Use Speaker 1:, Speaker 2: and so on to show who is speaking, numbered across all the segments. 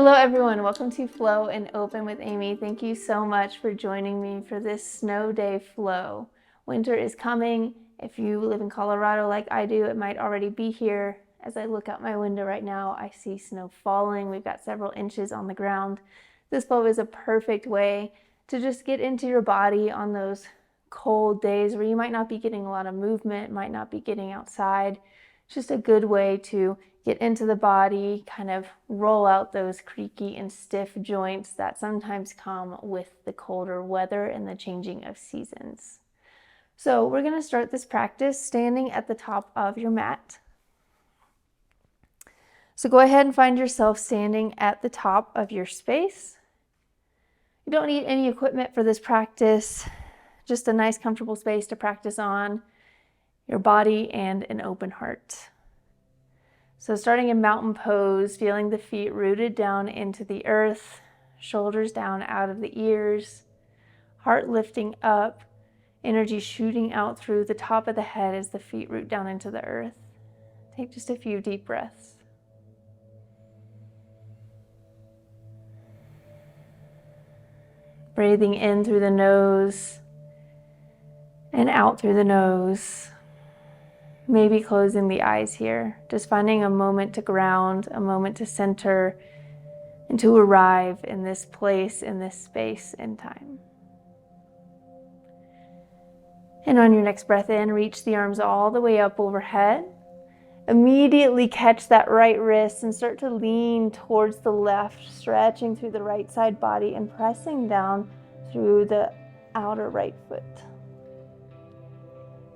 Speaker 1: Hello everyone, welcome to Flow and Open with Amy. Thank you so much for joining me for this snow day flow. Winter is coming. If you live in Colorado like I do, it might already be here. As I look out my window right now, I see snow falling. We've got several inches on the ground. This flow is a perfect way to just get into your body on those cold days where you might not be getting a lot of movement, might not be getting outside. It's just a good way to get into the body, kind of roll out those creaky and stiff joints that sometimes come with the colder weather and the changing of seasons. So we're going to start this practice standing at the top of your mat. So go ahead and find yourself standing at the top of your space. You don't need any equipment for this practice, just a nice comfortable space to practice on, your body and an open heart. So starting in mountain pose, feeling the feet rooted down into the earth, shoulders down out of the ears, heart lifting up, energy shooting out through the top of the head as the feet root down into the earth. Take just a few deep breaths. Breathing in through the nose and out through the nose. Maybe closing the eyes here, just finding a moment to ground, a moment to center, and to arrive in this place, in this space and time. And on your next breath in, reach the arms all the way up overhead. Immediately catch that right wrist and start to lean towards the left, stretching through the right side body and pressing down through the outer right foot.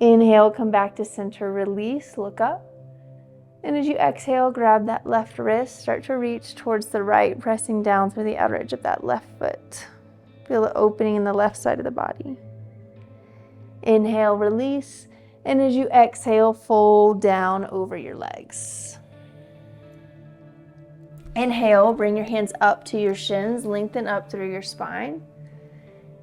Speaker 1: Inhale, come back to center, release, look up. And as you exhale, grab that left wrist, start to reach towards the right, pressing down through the outer edge of that left foot. Feel the opening in the left side of the body. Inhale, release. And as you exhale, fold down over your legs. Inhale, bring your hands up to your shins, lengthen up through your spine.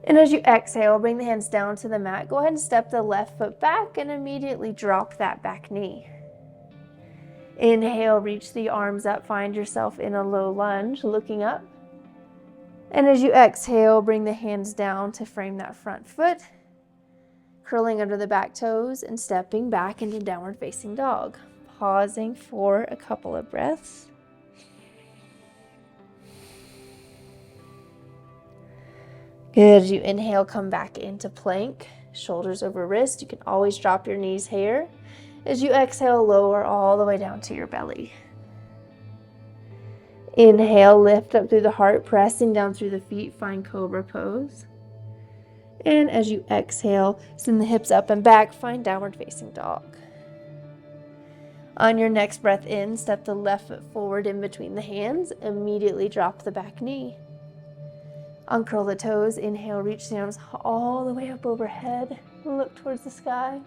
Speaker 1: And as you exhale, bring the hands down to the mat. Go ahead and step the left foot back and immediately drop that back knee. Inhale, reach the arms up, find yourself in a low lunge, looking up. And as you exhale, bring the hands down to frame that front foot, curling under the back toes and stepping back into downward facing dog. Pausing for a couple of breaths. Good. As you inhale, come back into plank, shoulders over wrist. You can always drop your knees here. As you exhale, lower all the way down to your belly. Inhale, lift up through the heart, pressing down through the feet, find cobra pose. And as you exhale, send the hips up and back, find downward facing dog. On your next breath in, step the left foot forward in between the hands, immediately drop the back knee. Uncurl the toes, inhale, reach the arms all the way up overhead, look towards the sky.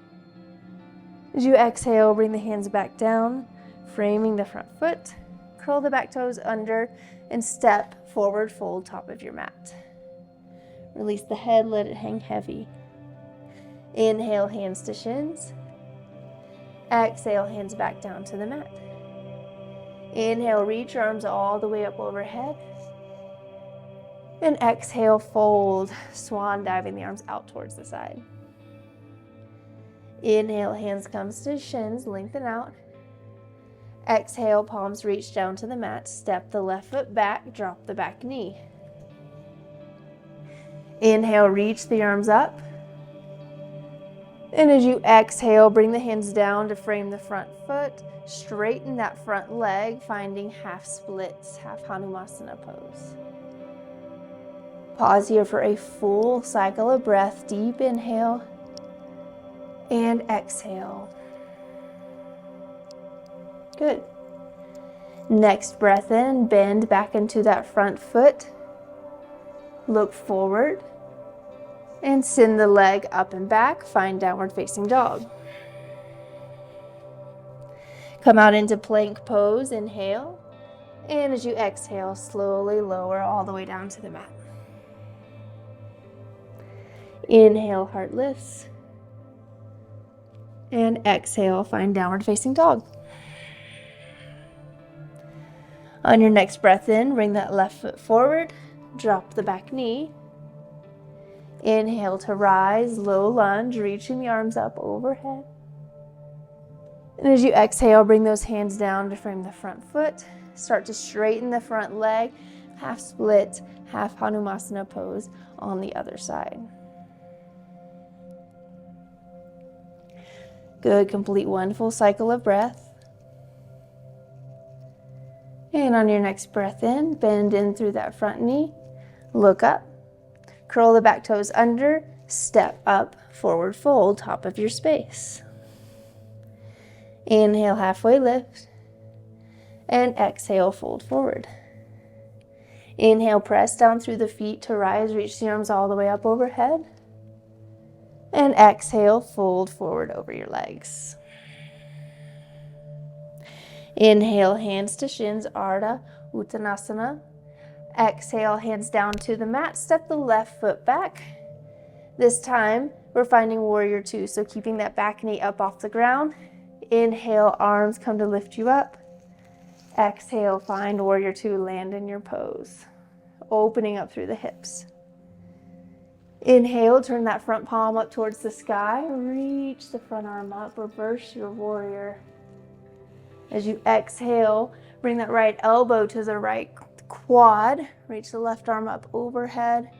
Speaker 1: As you exhale, bring the hands back down, framing the front foot, curl the back toes under, and step forward, fold top of your mat. Release the head, let it hang heavy. Inhale, hands to shins. Exhale, hands back down to the mat. Inhale, reach your arms all the way up overhead. And exhale, fold, swan diving the arms out towards the side. Inhale, hands comes to shins, lengthen out. Exhale, palms reach down to the mat, step the left foot back, drop the back knee. Inhale, reach the arms up. And as you exhale, bring the hands down to frame the front foot, straighten that front leg, finding half splits, half Hanumasana pose. Pause here for a full cycle of breath. Deep inhale and exhale. Good. Next breath in, bend back into that front foot. Look forward and send the leg up and back. Find downward facing dog. Come out into plank pose. Inhale. And as you exhale, slowly lower all the way down to the mat. Inhale, heart lifts. And exhale, find downward facing dog. On your next breath in, bring that left foot forward, drop the back knee. Inhale to rise, low lunge, reaching the arms up overhead. And as you exhale, bring those hands down to frame the front foot. Start to straighten the front leg, half split, half Hanumasana pose on the other side. Good, complete one full cycle of breath. And on your next breath in, bend in through that front knee, look up, curl the back toes under, step up, forward fold, top of your space. Inhale, halfway lift, and exhale, fold forward. Inhale, press down through the feet to rise, reach the arms all the way up overhead. And exhale, fold forward over your legs. Inhale, hands to shins, Ardha Uttanasana. Exhale, hands down to the mat, step the left foot back. This time, we're finding warrior two, so keeping that back knee up off the ground. Inhale, arms come to lift you up. Exhale, find warrior two, land in your pose. Opening up through the hips. Inhale, turn that front palm up towards the sky. Reach the front arm up, reverse your warrior. As you exhale, bring that right elbow to the right quad. Reach the left arm up overhead.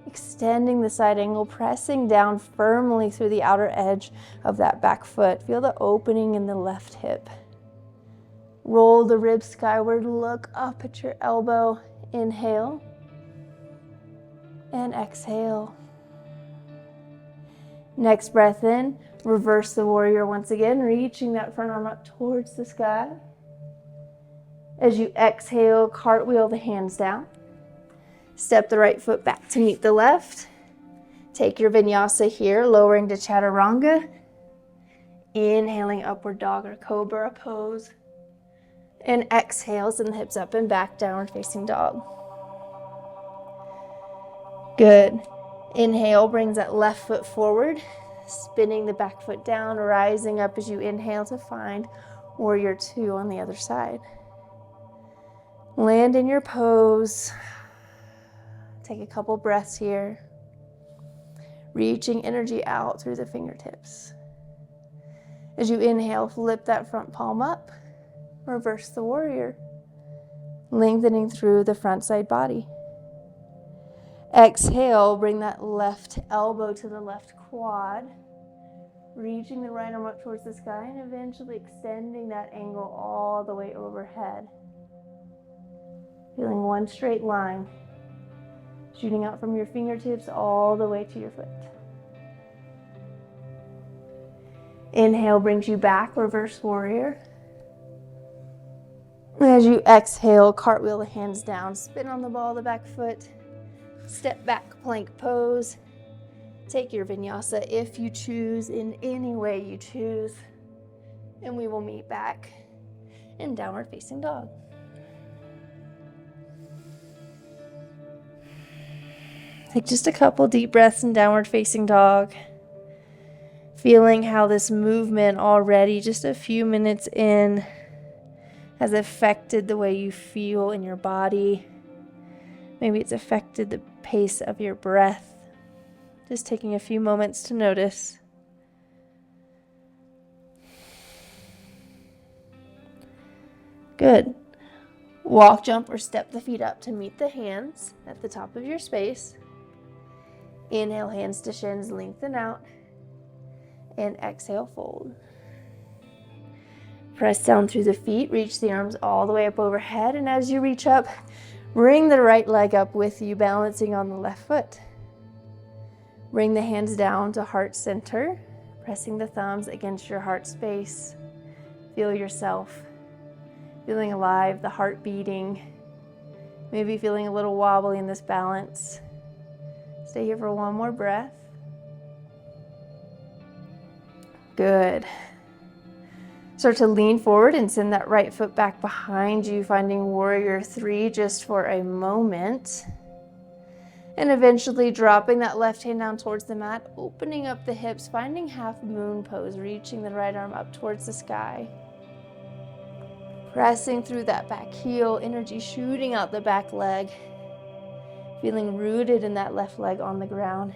Speaker 1: Extending the side angle, pressing down firmly through the outer edge of that back foot. Feel the opening in the left hip. Roll the ribs skyward, look up at your elbow. Inhale and exhale. Next breath in, reverse the warrior once again, reaching that front arm up towards the sky. As you exhale, cartwheel the hands down. Step the right foot back to meet the left. Take your vinyasa here, lowering to chaturanga. Inhaling, upward dog or cobra pose. And exhale, send the hips up and back, downward facing dog. Good. Inhale, brings that left foot forward, spinning the back foot down, rising up as you inhale to find warrior two on the other side. Land in your pose. Take a couple breaths here. Reaching energy out through the fingertips. As you inhale, flip that front palm up. Reverse the warrior. Lengthening through the front side body. Exhale, bring that left elbow to the left quad. Reaching the right arm up towards the sky and eventually extending that angle all the way overhead. Feeling one straight line. Shooting out from your fingertips all the way to your foot. Inhale brings you back, reverse warrior. As you exhale, cartwheel the hands down, spin on the ball of the back foot, step back, plank pose. Take your vinyasa if you choose, in any way you choose, and we will meet back in downward facing dog. Take just a couple deep breaths in downward facing dog. Feeling how this movement already, just a few minutes in, has affected the way you feel in your body. Maybe it's affected the pace of your breath. Just taking a few moments to notice. Good. Walk, jump, or step the feet up to meet the hands at the top of your space. Inhale, hands to shins, lengthen out. And exhale, fold. Press down through the feet, reach the arms all the way up overhead. And as you reach up, bring the right leg up with you, balancing on the left foot. Bring the hands down to heart center, pressing the thumbs against your heart space. Feel yourself feeling alive, the heart beating, maybe feeling a little wobbly in this balance. Stay here for one more breath. Good. Start to lean forward and send that right foot back behind you, finding warrior three just for a moment. And eventually dropping that left hand down towards the mat, opening up the hips, finding half moon pose, reaching the right arm up towards the sky. Pressing through that back heel, energy shooting out the back leg. Feeling rooted in that left leg on the ground.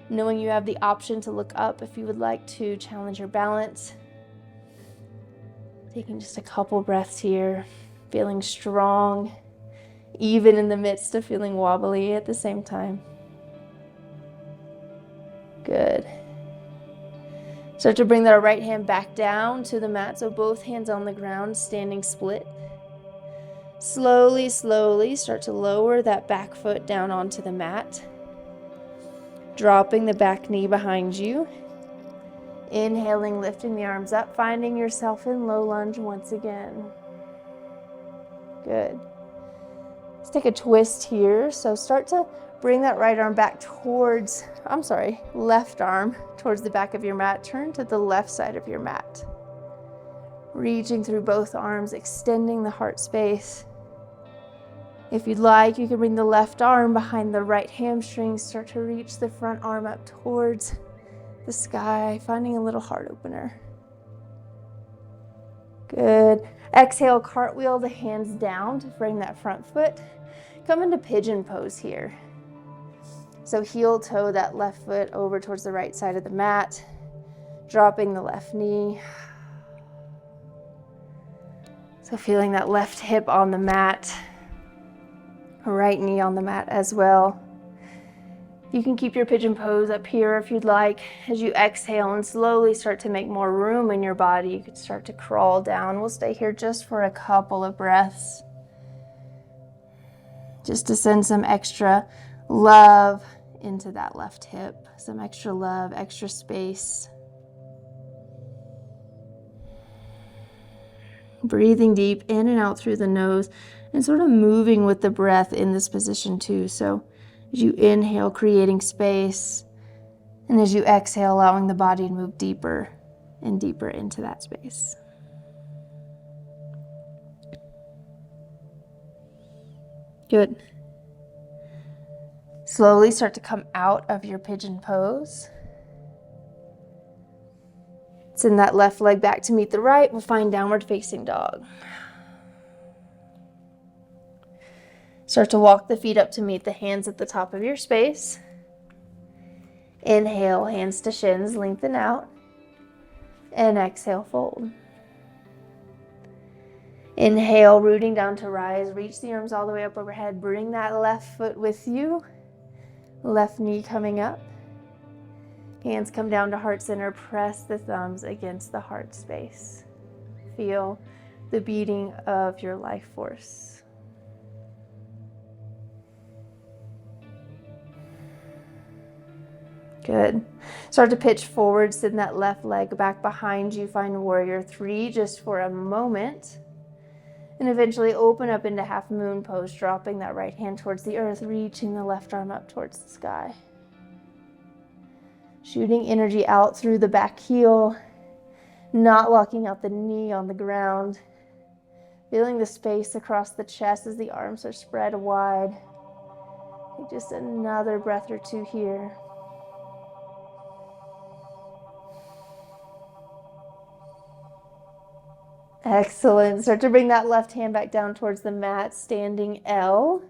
Speaker 1: Knowing you have the option to look up if you would like to challenge your balance. Taking just a couple breaths here. Feeling strong, even in the midst of feeling wobbly at the same time. Good. Start to bring that right hand back down to the mat, so both hands on the ground, standing split. Slowly, slowly start to lower that back foot down onto the mat. Dropping the back knee behind you. Inhaling, lifting the arms up, finding yourself in low lunge once again. Good. Let's take a twist here. So start to bring that right arm back towards, left arm towards the back of your mat. Turn to the left side of your mat. Reaching through both arms, extending the heart space. If you'd like, you can bring the left arm behind the right hamstring. Start to reach the front arm up towards the sky, finding a little heart opener. Good. Exhale, cartwheel the hands down to bring that front foot. Come into pigeon pose here. So heel toe that left foot over towards the right side of the mat, dropping the left knee. So feeling that left hip on the mat, right knee on the mat as well. You can keep your pigeon pose up here if you'd like. As you exhale and slowly start to make more room in your body, you could start to crawl down. We'll stay here just for a couple of breaths. Just to send some extra love into that left hip. Some extra love, extra space. Breathing deep in and out through the nose and sort of moving with the breath in this position too. So as you inhale, creating space, and as you exhale, allowing the body to move deeper and deeper into that space. Good. Slowly start to come out of your pigeon pose. Send that left leg back to meet the right. We'll find downward facing dog. Start to walk the feet up to meet the hands at the top of your space. Inhale, hands to shins, lengthen out. And exhale, fold. Inhale, rooting down to rise. Reach the arms all the way up overhead. Bring that left foot with you. Left knee coming up. Hands come down to heart center. Press the thumbs against the heart space. Feel the beating of your life force. Good. Start to pitch forward. Send that left leg back behind you. Find warrior three just for a moment. And eventually open up into half moon pose, dropping that right hand towards the earth, reaching the left arm up towards the sky. Shooting energy out through the back heel, not locking out the knee on the ground. Feeling the space across the chest as the arms are spread wide. Take just another breath or two here. Excellent. Start to bring that left hand back down towards the mat, standing L.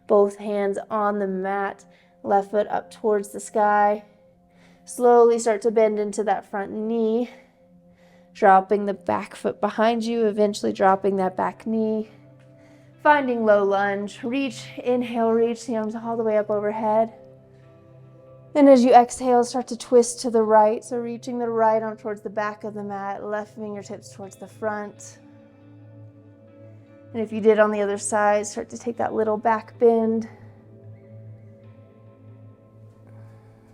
Speaker 1: Both hands on the mat, left foot up towards the sky. Slowly start to bend into that front knee, dropping the back foot behind you, eventually dropping that back knee. Finding low lunge, reach, inhale, reach the arms all the way up overhead. And as you exhale, start to twist to the right. So reaching the right arm towards the back of the mat, left fingertips towards the front. And if you did on the other side, start to take that little back bend.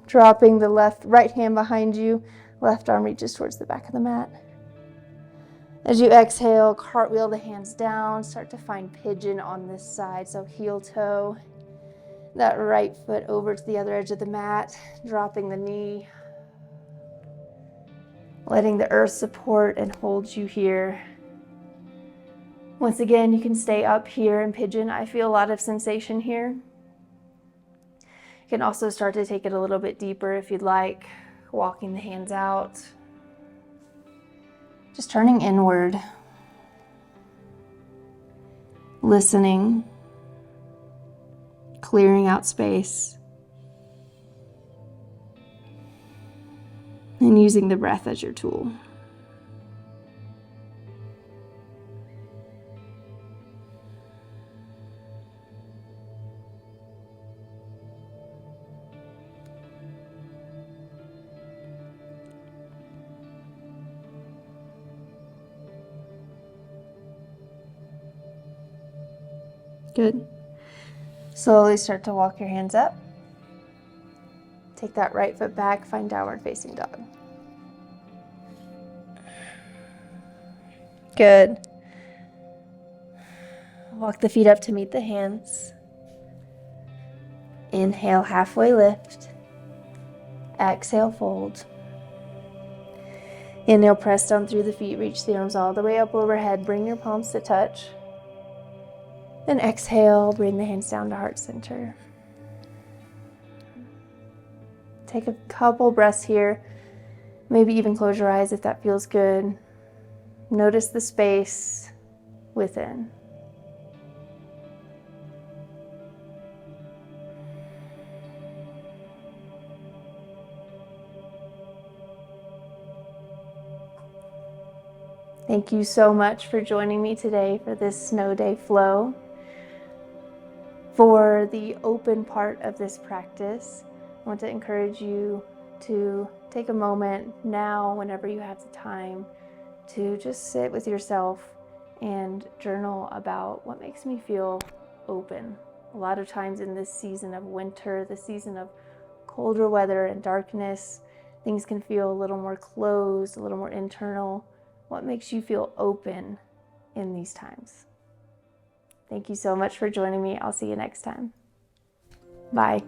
Speaker 1: Dropping the right hand behind you, left arm reaches towards the back of the mat. As you exhale, cartwheel the hands down, start to find pigeon on this side. So heel toe, that right foot over to the other edge of the mat, dropping the knee. Letting the earth support and hold you here. Once again, you can stay up here in pigeon. I feel a lot of sensation here. You can also start to take it a little bit deeper if you'd like, walking the hands out. Just turning inward. listening, clearing out space, and using the breath as your tool. Good. Slowly start to walk your hands up. Take that right foot back, find downward facing dog. Good. Walk the feet up to meet the hands. Inhale, halfway lift. Exhale, fold. Inhale, press down through the feet, reach the arms all the way up overhead. Bring your palms to touch. Then exhale, bring the hands down to heart center. Take a couple breaths here. Maybe even close your eyes if that feels good. Notice the space within. Thank you so much for joining me today for this snow day flow. For the open part of this practice, I want to encourage you to take a moment now, whenever you have the time, to just sit with yourself and journal about what makes me feel open. A lot of times in this season of winter, the season of colder weather and darkness, things can feel a little more closed, a little more internal. What makes you feel open in these times? Thank you so much for joining me. I'll see you next time. Bye.